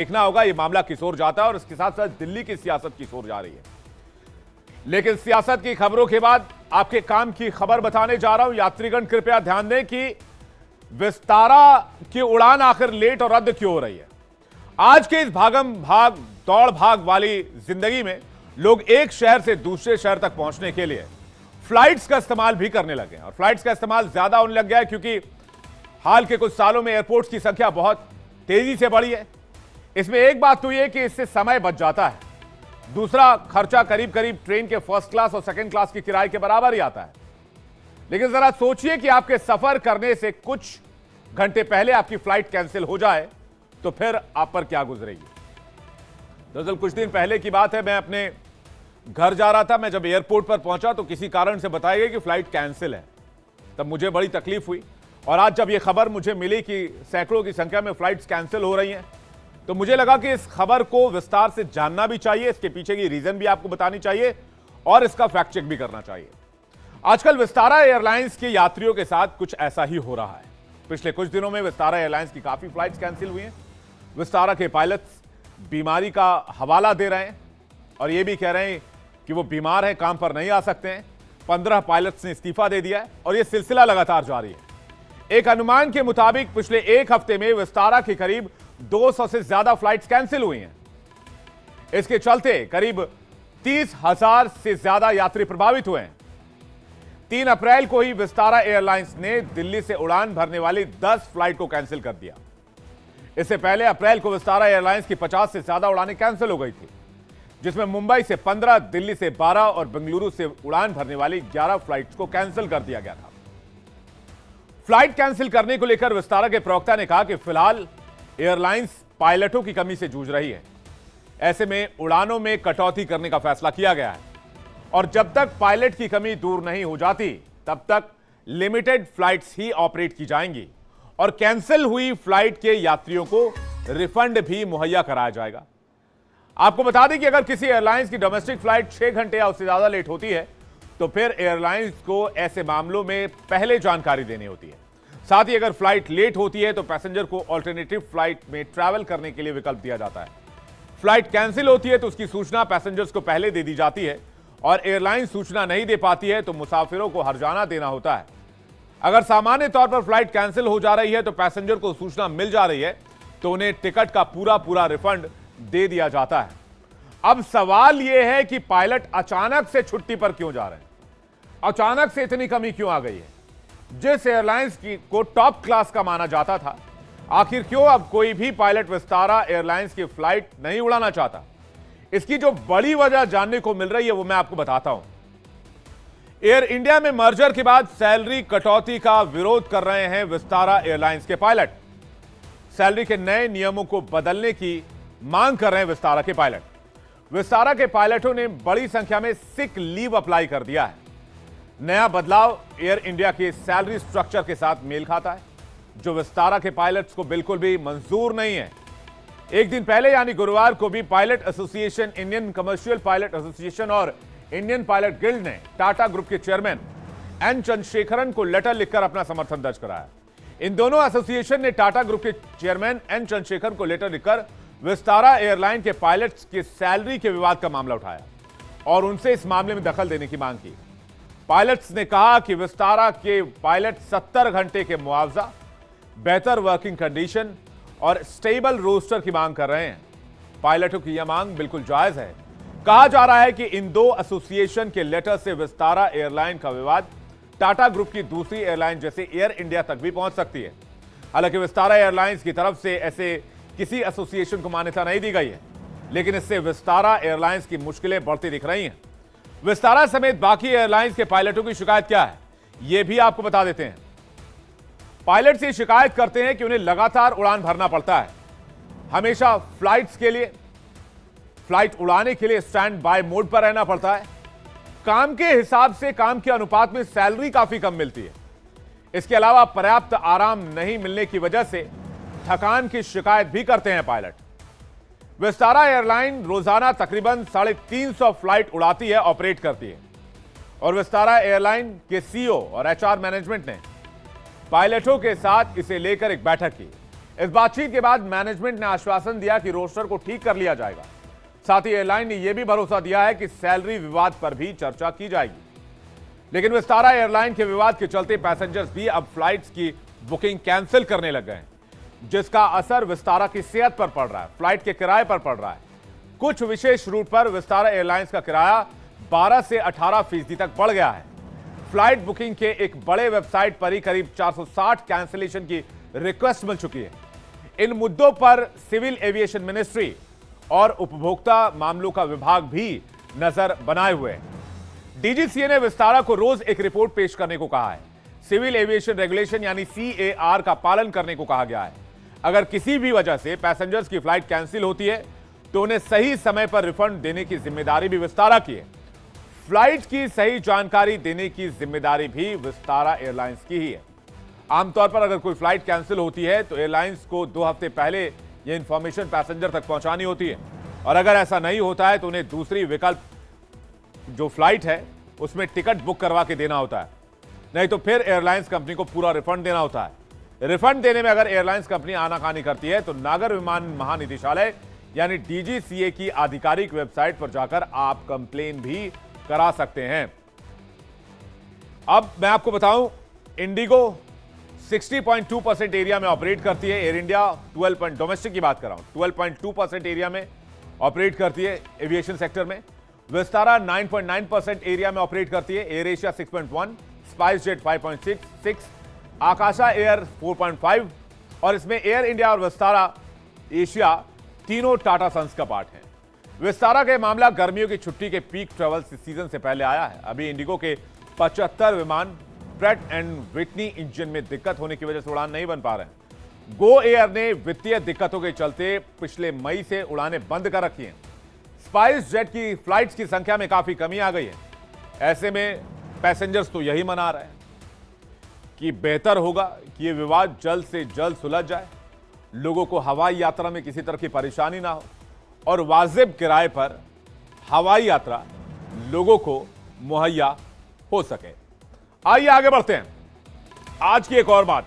देखना होगा ये मामला किस ओर जाता है और इसके साथ साथ दिल्ली की सियासत किस ओर जा रही है। लेकिन सियासत की खबरों के बाद आपके काम की खबर बताने जा रहा हूं। यात्रीगण कृपया ध्यान दें कि विस्तारा की उड़ान आखिर लेट और रद्द क्यों हो रही है। आज के इस भागम भाग दौड़ भाग वाली जिंदगी में लोग एक शहर से दूसरे शहर तक पहुंचने के लिए फ्लाइट्स का इस्तेमाल भी करने लगे हैं और फ्लाइट्स का इस्तेमाल ज्यादा होने लग गया है क्योंकि हाल के कुछ सालों में एयरपोर्ट्स की संख्या बहुत तेजी से बढ़ी है। इसमें एक बात तो यह कि इससे समय बच जाता है, दूसरा खर्चा करीब करीब ट्रेन के फर्स्ट क्लास और सेकंड क्लास की किराए के बराबर ही आता है। लेकिन जरा सोचिए कि आपके सफर करने से कुछ घंटे पहले आपकी फ्लाइट कैंसिल हो जाए तो फिर आप पर क्या गुजरेगी। दरअसल कुछ दिन पहले की बात है, मैं अपने घर जा रहा था। मैं जब एयरपोर्ट पर पहुंचा तो किसी कारण से बताया गया कि फ्लाइट कैंसिल है। तब मुझे बड़ी तकलीफ हुई और आज जब यह खबर मुझे मिली कि सैकड़ों की संख्या में फ्लाइट्स कैंसिल हो रही हैं तो मुझे लगा कि इस खबर को विस्तार से जानना भी चाहिए, इसके पीछे की रीजन भी आपको बतानी चाहिए और इसका फैक्ट चेक भी करना चाहिए। आजकल विस्तारा एयरलाइंस के यात्रियों के साथ कुछ ऐसा ही हो रहा है। पिछले कुछ दिनों में विस्तारा एयरलाइंस की काफी फ्लाइट्स कैंसिल हुई हैं। विस्तारा के पायलट्स बीमारी का हवाला दे रहे हैं और यह भी कह रहे हैं कि वो बीमार हैं, काम पर नहीं आ सकते हैं। 15 पायलट्स ने इस्तीफा दे दिया है और यह सिलसिला लगातार जारी है। एक अनुमान के मुताबिक पिछले एक हफ्ते में विस्तारा के करीब 200 से ज्यादा फ्लाइट्स कैंसिल हुई हैं। इसके चलते करीब 30,000 से ज्यादा यात्री प्रभावित हुए हैं। 3 अप्रैल को ही विस्तारा एयरलाइंस ने दिल्ली से उड़ान भरने वाली 10 फ्लाइट को कैंसिल कर दिया। इससे पहले अप्रैल को विस्तारा एयरलाइंस की 50 से ज्यादा उड़ानें कैंसिल हो गई थी, जिसमें मुंबई से 15, दिल्ली से 12 और बेंगलुरु से उड़ान भरने वाली 11 फ्लाइट्स को कैंसिल कर दिया गया था। फ्लाइट कैंसिल करने को लेकर विस्तारा के प्रवक्ता ने कहा कि फिलहाल एयरलाइंस पायलटों की कमी से जूझ रही है। ऐसे में उड़ानों में कटौती करने का फैसला किया गया है और जब तक पायलट की कमी दूर नहीं हो जाती तब तक लिमिटेड फ्लाइट्स ही ऑपरेट की जाएंगी और कैंसिल हुई फ्लाइट के यात्रियों को रिफंड भी मुहैया कराया जाएगा। आपको बता दें कि अगर किसी एयरलाइंस की डोमेस्टिक फ्लाइट 6 घंटे या उससे ज्यादा लेट होती है तो फिर एयरलाइंस को ऐसे मामलों में पहले जानकारी देनी होती है। साथ ही अगर फ्लाइट लेट होती है तो पैसेंजर को ऑल्टरनेटिव फ्लाइट में ट्रैवल करने के लिए विकल्प दिया जाता है। फ्लाइट कैंसिल होती है तो उसकी सूचना पैसेंजर्स को पहले दे दी जाती है और एयरलाइन सूचना नहीं दे पाती है तो मुसाफिरों को हर्जाना देना होता है। अगर सामान्य तौर पर फ्लाइट कैंसिल हो जा रही है तो पैसेंजर को सूचना मिल जा रही है तो उन्हें टिकट का पूरा रिफंड दे दिया जाता है। अब सवाल यह है कि पायलट अचानक से छुट्टी पर क्यों जा रहे हैं, अचानक से इतनी कमी क्यों आ गई है। जिस एयरलाइंस को टॉप क्लास का माना जाता था, आखिर क्यों अब कोई भी पायलट विस्तारा एयरलाइंस की फ्लाइट नहीं उड़ाना चाहता। इसकी जो बड़ी वजह जानने को मिल रही है वो मैं आपको बताता हूं। एयर इंडिया में मर्जर के बाद सैलरी कटौती का विरोध कर रहे हैं विस्तारा एयरलाइंस के पायलट। सैलरी के नए नियमों को बदलने की मांग कर रहे हैं विस्तारा के पायलट। विस्तारा के पायलटों ने बड़ी संख्या में सिक लीव अप्लाई कर दिया है। नया बदलाव एयर इंडिया के सैलरी स्ट्रक्चर के साथ मेल खाता है, जो विस्तारा के पायलट्स को बिल्कुल भी मंजूर नहीं है। एक दिन पहले यानी गुरुवार को भी pilot association, Indian commercial pilot association और इंडियन पायलट गिल्ड ने टाटा ग्रुप के चेयरमैन एन चंद्रशेखरन को लेटर लिखकर अपना समर्थन दर्ज कराया। इन दोनों एसोसिएशन ने टाटा ग्रुप के चेयरमैन एन चंद्रशेखरन को लेटर लिखकर विस्तारा एयरलाइन के पायलट्स की सैलरी के विवाद का मामला उठाया और उनसे इस मामले में दखल देने की मांग की। पायलट्स ने कहा कि विस्तारा के पायलट 70 घंटे के मुआवजा, बेहतर वर्किंग कंडीशन और स्टेबल रोस्टर की मांग कर रहे हैं। पायलटों की यह मांग बिल्कुल जायज है। कहा जा रहा है कि इन दो एसोसिएशन के लेटर से विस्तारा एयरलाइन का विवाद टाटा ग्रुप की दूसरी एयरलाइन जैसे एयर इंडिया तक भी पहुंच सकती है। हालांकि विस्तारा एयरलाइंस की तरफ से ऐसे किसी एसोसिएशन को मान्यता नहीं दी गई है, लेकिन इससे विस्तारा एयरलाइंस की मुश्किलें बढ़ती दिख रही हैं। विस्तारा समेत बाकी एयरलाइंस के पायलटों की शिकायत क्या है, यह भी आपको बता देते हैं। पायलट्स ये शिकायत करते हैं कि उन्हें लगातार उड़ान भरना पड़ता है। हमेशा फ्लाइट्स के लिए, फ्लाइट उड़ाने के लिए स्टैंड बाय मोड पर रहना पड़ता है। काम के हिसाब से, काम के अनुपात में सैलरी काफी कम मिलती है। इसके अलावा पर्याप्त आराम नहीं मिलने की वजह से थकान की शिकायत भी करते हैं पायलट। विस्तारा एयरलाइन रोजाना तकरीबन 350 फ्लाइट उड़ाती है, ऑपरेट करती है और विस्तारा एयरलाइन के सीईओ और एचआर मैनेजमेंट ने पायलटों के साथ इसे लेकर एक बैठक की इस बातचीत के बाद मैनेजमेंट ने आश्वासन दिया कि रोस्टर को ठीक कर लिया जाएगा। साथ ही एयरलाइन ने यह भी भरोसा दिया है कि सैलरी विवाद पर भी चर्चा की जाएगी। लेकिन विस्तारा एयरलाइन के विवाद के चलते पैसेंजर्स भी अब फ्लाइट्स की बुकिंग कैंसिल करने लग गए हैं, जिसका असर विस्तारा की सेहत पर पड़ रहा है, फ्लाइट के किराए पर पड़ रहा है। कुछ विशेष रूट पर विस्तारा एयरलाइंस का किराया 12 से 18% तक बढ़ गया है। फ्लाइट बुकिंग के एक बड़े वेबसाइट पर ही करीब 460 कैंसिलेशन की रिक्वेस्ट मिल चुकी है। इन मुद्दों पर सिविल एविएशन मिनिस्ट्री और उपभोक्ता मामलों का विभाग भी नजर बनाए हुए है। डीजीसीए ने विस्तारा को रोज एक रिपोर्ट पेश करने को कहा है। सिविल एविएशन रेगुलेशन यानी CAR का पालन करने को कहा गया है। अगर किसी भी वजह से पैसेंजर्स की फ्लाइट कैंसिल होती है तो उन्हें सही समय पर रिफंड देने की जिम्मेदारी भी विस्तारा की है। फ्लाइट की सही जानकारी देने की जिम्मेदारी भी विस्तारा एयरलाइंस की ही है। आमतौर पर अगर कोई फ्लाइट कैंसिल होती है तो एयरलाइंस को 2 हफ्ते पहले यह इंफॉर्मेशन पैसेंजर तक पहुंचानी होती है, और अगर ऐसा नहीं होता है तो उन्हें दूसरी विकल्प जो फ्लाइट है उसमें टिकट बुक करवा के देना होता है, नहीं तो फिर एयरलाइंस कंपनी को पूरा रिफंड देना होता है। रिफंड देने में अगर एयरलाइंस कंपनी आनाकानी करती है तो नागर विमान महानिदेशालय यानी DGCA की आधिकारिक वेबसाइट पर जाकर आप कंप्लेन भी करा सकते हैं। अब मैं आपको बताऊं, इंडिगो 60.2% एरिया में ऑपरेट करती है। एयर इंडिया 12 डोमेस्टिक की बात कर रहा हूं, 12.2% एरिया में ऑपरेट करती है एविएशन सेक्टर में। विस्तारा 9.9% एरिया में ऑपरेट करती है। Air Asia 6.1, SpiceJet 5.6, Akasa Air 4.5 और इसमें एयर इंडिया और विस्तारा एशिया तीनों टाटा सन्स का पार्ट है। विस्तारा के मामला गर्मियों की छुट्टी के पीक ट्रैवल सीजन से पहले आया है। अभी इंडिगो के 75 विमान प्रैट एंड विटनी इंजन में दिक्कत होने की वजह से उड़ान नहीं बन पा रहे हैं। गो एयर ने वित्तीय दिक्कतों के चलते पिछले मई से उड़ानें बंद कर रखी हैं। स्पाइस जेट की फ्लाइट्स की संख्या में काफी कमी आ गई है। ऐसे में पैसेंजर्स तो यही मना रहे हैं कि बेहतर होगा कि यह विवाद जल्द से जल्द सुलझ जाए, लोगों को हवाई यात्रा में किसी तरह की परेशानी ना हो और वाजिब किराए पर हवाई यात्रा लोगों को मुहैया हो सके। आइए आगे बढ़ते हैं। आज की एक और बात,